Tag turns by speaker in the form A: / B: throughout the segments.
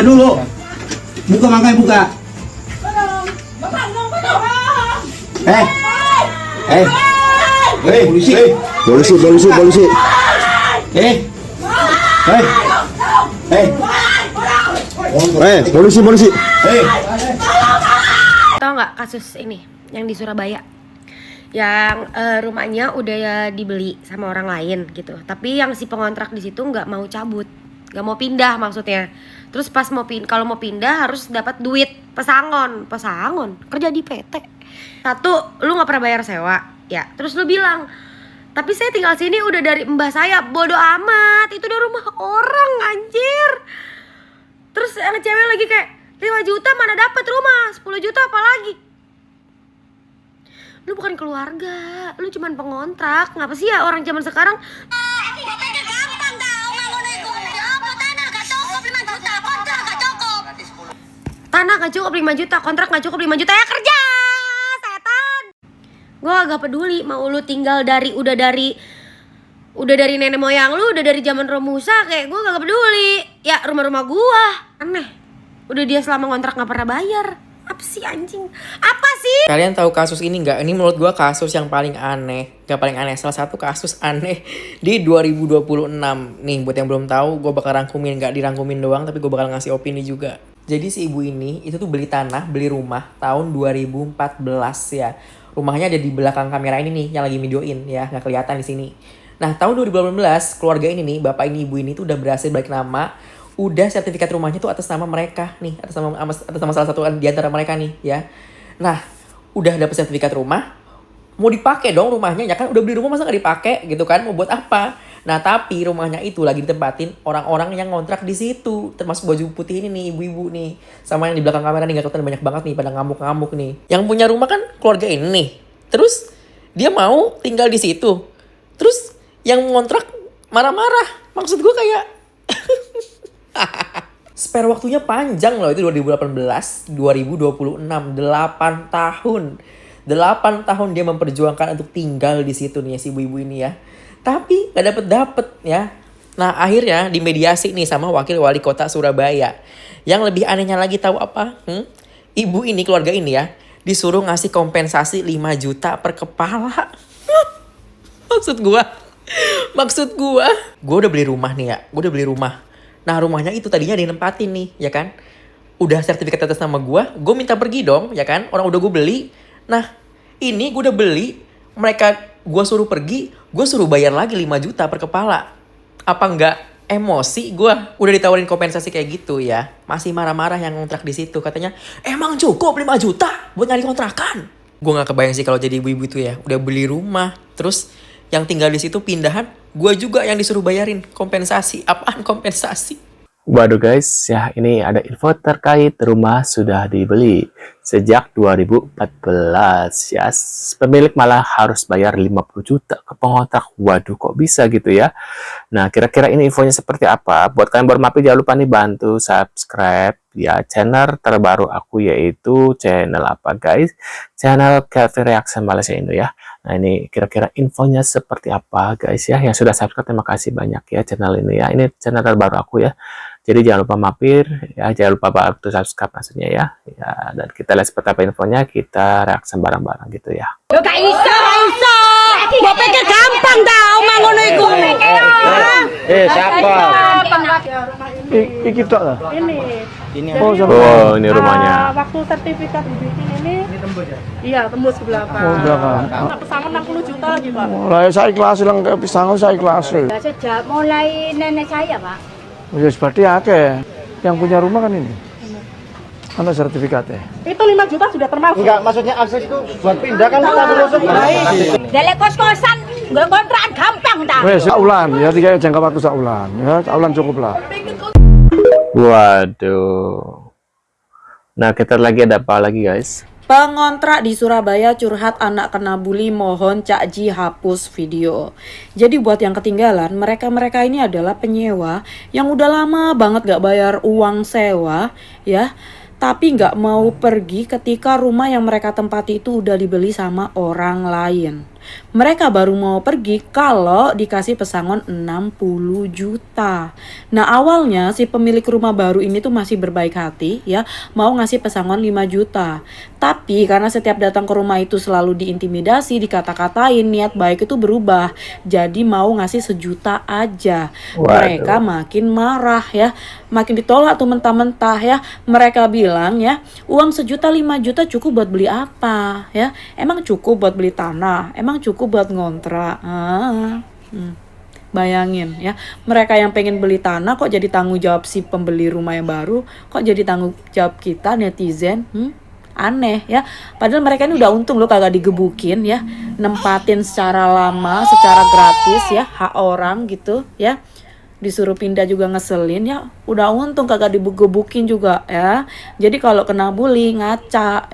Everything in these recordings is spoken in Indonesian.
A: dulu. Buka makanya buka. Polisi.
B: Polisi. Polisi.
C: Tahu nggak kasus ini yang di Surabaya? Yang rumahnya udah dibeli sama orang lain gitu. Tapi yang si pengontrak di situ nggak mau cabut, nggak mau pindah maksudnya. Terus pas kalau mau pindah harus dapat duit pesangon kerja di PT. Satu, lu nggak pernah bayar sewa, ya. Terus lu bilang, tapi saya tinggal sini udah dari mbah saya. Bodoh amat, itu udah rumah orang, anjir. Terus yang cewek lagi kayak 5 juta mana dapat rumah, 10 juta apalagi. Lu bukan keluarga, lu cuman pengontrak. Ngapa sih ya orang zaman sekarang? Tanah gak cukup 5 juta, kontrak gak cukup 5 juta, ya kerja, setan. Gue agak peduli mau lu tinggal udah dari nenek moyang lu, udah dari zaman Romusa, kayak gue gak peduli. Ya rumah-rumah gue, aneh. Udah dia selama kontrak gak pernah bayar. Apa sih anjing? Apa sih?
D: Kalian tahu kasus ini nggak? Ini menurut gue kasus yang paling aneh. Gak paling aneh, salah satu kasus aneh di 2026. Nih buat yang belum tahu, gue bakal rangkumin. Gak dirangkumin doang, tapi gue bakal ngasih opini juga. Jadi si ibu ini itu tuh beli rumah tahun 2014 ya. Rumahnya ada di belakang kamera ini nih yang lagi videoin ya, nggak kelihatan di sini. Nah tahun 2018 keluarga ini nih, bapak ini ibu ini tuh udah berhasil balik nama. Udah sertifikat rumahnya tuh atas nama mereka nih, atas nama salah satu di antara mereka nih ya. Nah, udah dapet sertifikat rumah, mau dipakai dong rumahnya, ya kan udah beli rumah masa nggak dipakai gitu kan, mau buat apa? Nah, tapi rumahnya itu lagi ditempatin orang-orang yang ngontrak di situ, termasuk baju putih ini nih, ibu-ibu nih, sama yang di belakang kamera nih, nggak kelihatan banyak banget nih, pada ngamuk-ngamuk nih. Yang punya rumah kan keluarga ini nih, terus dia mau tinggal di situ, terus yang ngontrak marah-marah, maksud gue kayak spare waktunya panjang loh, itu 2018, 2026, 8 tahun. 8 tahun dia memperjuangkan untuk tinggal di situ nih si ibu-ibu ini ya. Tapi gak dapet ya. Nah akhirnya dimediasi nih sama wakil wali kota Surabaya. Yang lebih anehnya lagi tahu apa? Ibu ini, keluarga ini ya, disuruh ngasih kompensasi 5 juta per kepala. Maksud gua udah beli rumah nih ya. Gue udah beli rumah. Nah rumahnya itu tadinya ada yang nempatin nih, ya kan? Udah sertifikat atas nama gue minta pergi dong, ya kan? Orang udah gue beli. Nah ini gue udah beli, gue suruh pergi, gue suruh bayar lagi 5 juta per kepala. Apa enggak emosi gue? Udah ditawarin kompensasi kayak gitu ya. Masih marah-marah yang ngontrak di situ. Katanya, emang cukup 5 juta buat nyari kontrakan? Gue gak kebayang sih kalau jadi ibu-ibu itu ya. Udah beli rumah, terus yang tinggal di situ pindahan, gue juga yang disuruh bayarin kompensasi. Apaan kompensasi?
B: Waduh guys, ya ini ada info terkait rumah sudah dibeli sejak 2014 ya. Pemilik malah harus bayar 50 juta ke pengontrak. Waduh, kok bisa gitu ya? Nah, kira-kira ini infonya seperti apa? Buat kalian baru mampir, jangan lupa nih bantu subscribe ya channel terbaru aku, yaitu channel apa guys? Channel Kelvin Reaction Malaysia Indo ya. Nah, ini kira-kira infonya seperti apa guys ya. Yang sudah subscribe, terima kasih banyak ya channel ini ya. Ini channel terbaru aku ya. Jadi jangan lupa mampir ya, jangan lupa bantu subscribe maksudnya ya. Ya, dan kita lihat seperti apa infonya, kita reaksi bareng-bareng gitu ya.
C: Yo gak iso. Gua pikir gampang tau mangono iku.
B: Siapa?
E: Iki tok lah.
F: Ini.
B: Oh, ini rumahnya.
E: Waktu sertifikat dibikin ini tembus ya? Iya, tembus ke belakang. Oh, belakang. Pesangon 60 juta lagi, Pak.
F: Mulai saya ikhlas lang ke pisangon, saya ikhlas.
G: Sejak mulai nenek saya, Pak.
F: Ya berarti akeh. Yang punya rumah kan ini. Ada sertifikatnya.
E: Itu 5 juta sudah termasuk.
F: Enggak, maksudnya akses itu buat pindah kan kita masuk.
G: Dari kos-kosan, nggak kontrakan gampang dah.
F: Wes, saulan ya, tiga jangka waktu saulan. Ya, saulan cukup lah.
B: Waduh. Nah, kita lagi ada apa lagi guys?
H: Pengontrak di Surabaya curhat anak kena bully, mohon Cak Ji hapus video. Jadi buat yang ketinggalan, mereka ini adalah penyewa yang udah lama banget gak bayar uang sewa ya. Tapi gak mau pergi ketika rumah yang mereka tempati itu udah dibeli sama orang lain. Mereka baru mau pergi kalau dikasih pesangon 60 juta. Nah awalnya si pemilik rumah baru ini tuh masih berbaik hati ya, mau ngasih pesangon 5 juta. Tapi karena setiap datang ke rumah itu selalu diintimidasi, dikata-katain, niat baik itu berubah. Jadi mau ngasih 1 juta aja. Mereka makin marah ya, makin ditolak tuh mentah-mentah ya. Mereka bilang ya, uang 1 juta 5 juta cukup buat beli apa ya? Emang cukup buat beli tanah? Emang cukup buat ngontrak? Bayangin ya, mereka yang pengen beli tanah kok jadi tanggung jawab si pembeli rumah yang baru, kok jadi tanggung jawab kita netizen. Aneh ya, padahal mereka ini udah untung loh kagak digebukin ya, nempatin secara lama, secara gratis ya, hak orang gitu ya, disuruh pindah juga ngeselin ya, udah untung kagak digebukin juga ya. Jadi kalau kena bully ngaca.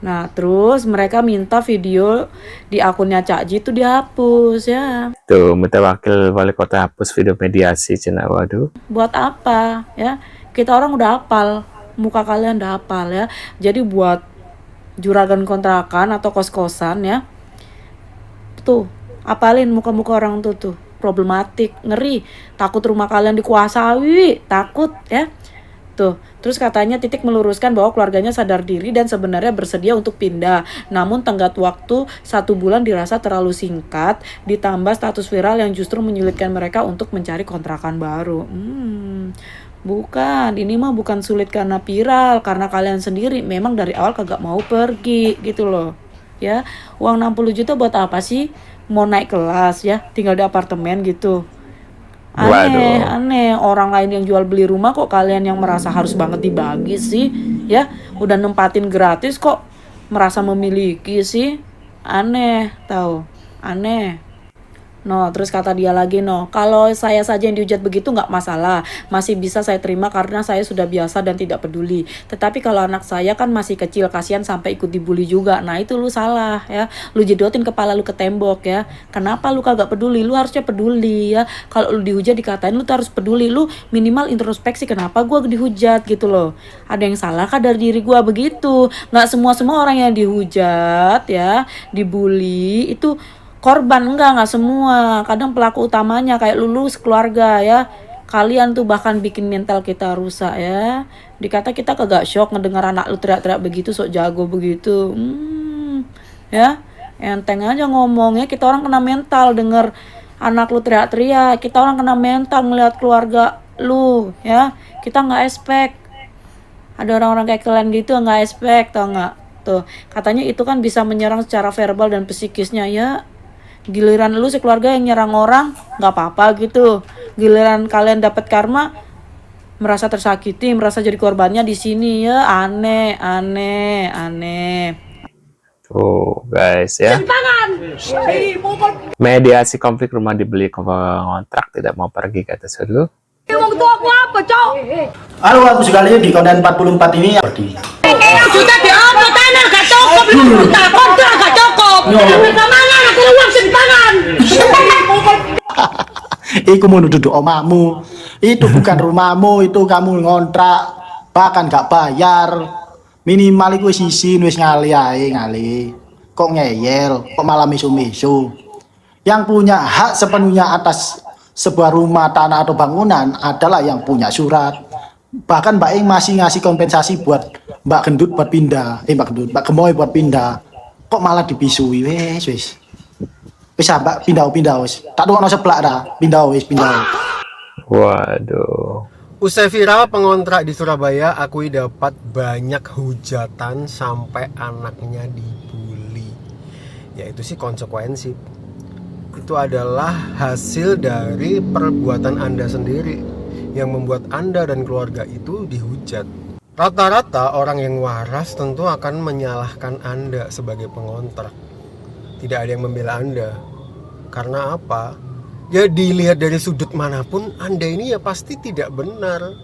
H: Nah terus mereka minta video di akunnya Cak Ji itu dihapus ya.
B: Tuh, minta wakil wali kota hapus video mediasi cina. Waduh.
H: Buat apa ya? Kita orang udah hafal, muka kalian udah hafal ya. Jadi buat juragan kontrakan atau kos-kosan ya, tuh apalin muka-muka orang tuh problematik, ngeri, takut rumah kalian dikuasai, takut ya. Tuh, terus katanya Titik meluruskan bahwa keluarganya sadar diri dan sebenarnya bersedia untuk pindah. Namun tenggat waktu 1 bulan dirasa terlalu singkat, ditambah status viral yang justru menyulitkan mereka untuk mencari kontrakan baru. Bukan, ini mah bukan sulit karena viral, karena kalian sendiri memang dari awal kagak mau pergi gitu loh. Ya, uang 60 juta buat apa sih? Mau naik kelas ya, tinggal di apartemen gitu. Aneh, orang lain yang jual beli rumah kok kalian yang merasa harus banget dibagi sih ya, udah nempatin gratis kok merasa memiliki sih. Aneh, tahu, aneh. No, terus kata dia lagi, no, kalau saya saja yang dihujat begitu nggak masalah, masih bisa saya terima karena saya sudah biasa dan tidak peduli. Tetapi kalau anak saya kan masih kecil, kasihan sampai ikut dibully juga. Nah itu lu salah ya, lu jedotin kepala lu ke tembok ya. Kenapa lu kagak peduli? Lu harusnya peduli ya. Kalau lu dihujat dikatain, lu tuh harus peduli. Lu minimal introspeksi, kenapa gua dihujat gitu loh. Ada yang salah kah dari diri gua begitu? Nggak semua orang yang dihujat ya, dibully itu korban, enggak semua. Kadang pelaku utamanya kayak lu keluarga ya. Kalian tuh bahkan bikin mental kita rusak ya. Dikata kita kagak shock ngedengar anak lu teriak-teriak begitu, sok jago begitu. Ya, enteng aja ngomongnya. Kita orang kena mental denger anak lu teriak-teriak. Kita orang kena mental ngeliat keluarga lu ya. Kita nggak expect. Ada orang-orang kayak kalian gitu nggak expect, tau nggak? Tuh, katanya itu kan bisa menyerang secara verbal dan psikisnya ya. Giliran lu sekeluarga yang nyerang orang nggak apa-apa gitu, giliran kalian dapat karma merasa tersakiti, merasa jadi korbannya di sini ya. Aneh.
B: Tuh guys ya, mediasi konflik rumah dibeli kontrak tidak mau pergi kata Sudu.
G: Emang tuh aku apa, Cok?
A: Halo, aku sekali di konten 44 ini ya.
G: Juta di apa tanah gak cukup, juta kontrak gak cukup. Kemana aku uang simpangan?
A: Iku mau duduk omamu. Itu bukan rumahmu, itu kamu ngontrak, bahkan gak bayar. Minimal iku sisi wis ngali ae ngali. Kok ngeyel, kok malah misu-misu. Yang punya hak sepenuhnya atas sebuah rumah, tanah atau bangunan adalah yang punya surat. Bahkan Mbak Ing masih ngasih kompensasi buat Mbak Gendut buat pindah, Mbak Gemoy buat pindah. Kok malah dipisui wis. Bisa Mbak pindah wis. Tak tukokno seblak dah, pindah wis.
B: Waduh.
I: Usai viral pengontrak di Surabaya akui dapat banyak hujatan sampai anaknya dibully. Ya itu sih konsekuensi. Itu adalah hasil dari perbuatan Anda sendiri yang membuat Anda dan keluarga itu dihujat. Rata-rata orang yang waras tentu akan menyalahkan Anda sebagai pengontrak. Tidak ada yang membela Anda. Karena apa? Ya dilihat dari sudut manapun Anda ini ya pasti tidak benar.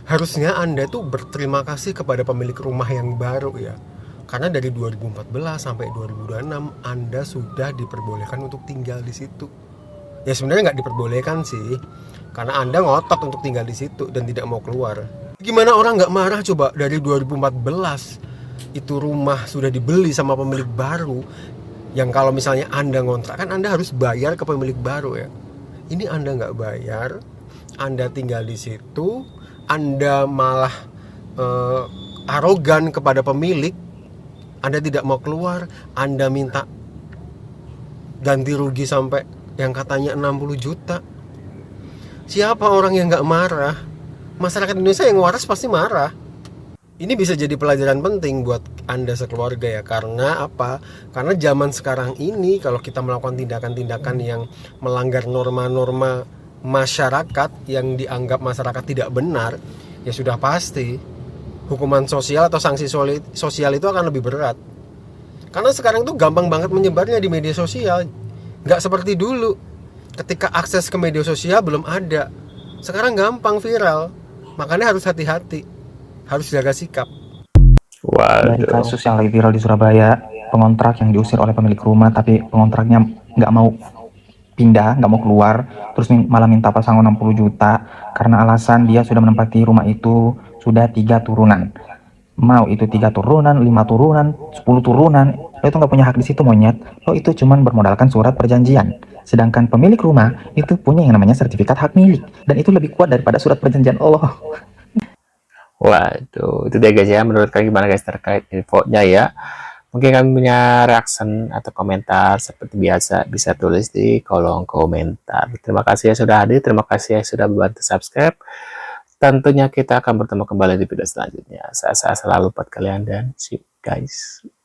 I: Harusnya Anda tuh berterima kasih kepada pemilik rumah yang baru ya. Karena dari 2014 sampai 2026 Anda sudah diperbolehkan untuk tinggal di situ. Ya sebenarnya nggak diperbolehkan sih, karena Anda ngotot untuk tinggal di situ dan tidak mau keluar. Gimana orang nggak marah coba dari 2014 itu rumah sudah dibeli sama pemilik baru, yang kalau misalnya Anda ngontrak kan Anda harus bayar ke pemilik baru ya. Ini Anda nggak bayar, Anda tinggal di situ, Anda malah arogan kepada pemilik, Anda tidak mau keluar, Anda minta ganti rugi sampai yang katanya 60 juta. Siapa orang yang nggak marah? Masyarakat Indonesia yang waras pasti marah. Ini bisa jadi pelajaran penting buat Anda sekeluarga ya. Karena apa? Karena zaman sekarang ini kalau kita melakukan tindakan-tindakan yang melanggar norma-norma masyarakat yang dianggap masyarakat tidak benar, ya sudah pasti hukuman sosial atau sanksi sosial itu akan lebih berat. Karena sekarang tuh gampang banget menyebarnya di media sosial. Nggak seperti dulu ketika akses ke media sosial belum ada. Sekarang gampang viral. Makanya harus hati-hati, harus jaga sikap.
J: Dari kasus yang lagi viral di Surabaya, pengontrak yang diusir oleh pemilik rumah tapi pengontraknya nggak mau pindah, nggak mau keluar, terus malah minta pasangan 60 juta karena alasan dia sudah menempati rumah itu sudah 3 turunan. Mau itu 3 turunan, 5 turunan, 10 turunan, lo itu nggak punya hak di situ monyet. Lo itu cuman bermodalkan surat perjanjian. Sedangkan pemilik rumah itu punya yang namanya sertifikat hak milik, dan itu lebih kuat daripada surat perjanjian Allah.
B: Waduh, itu dia guys ya. Menurut kalian gimana guys terkait infonya ya? Mungkin kalian punya reaction atau komentar seperti biasa, bisa tulis di kolom komentar. Terima kasih ya sudah hadir, terima kasih ya sudah membantu subscribe. Tentunya kita akan bertemu kembali di video selanjutnya. Saya selalu buat kalian dan see you guys.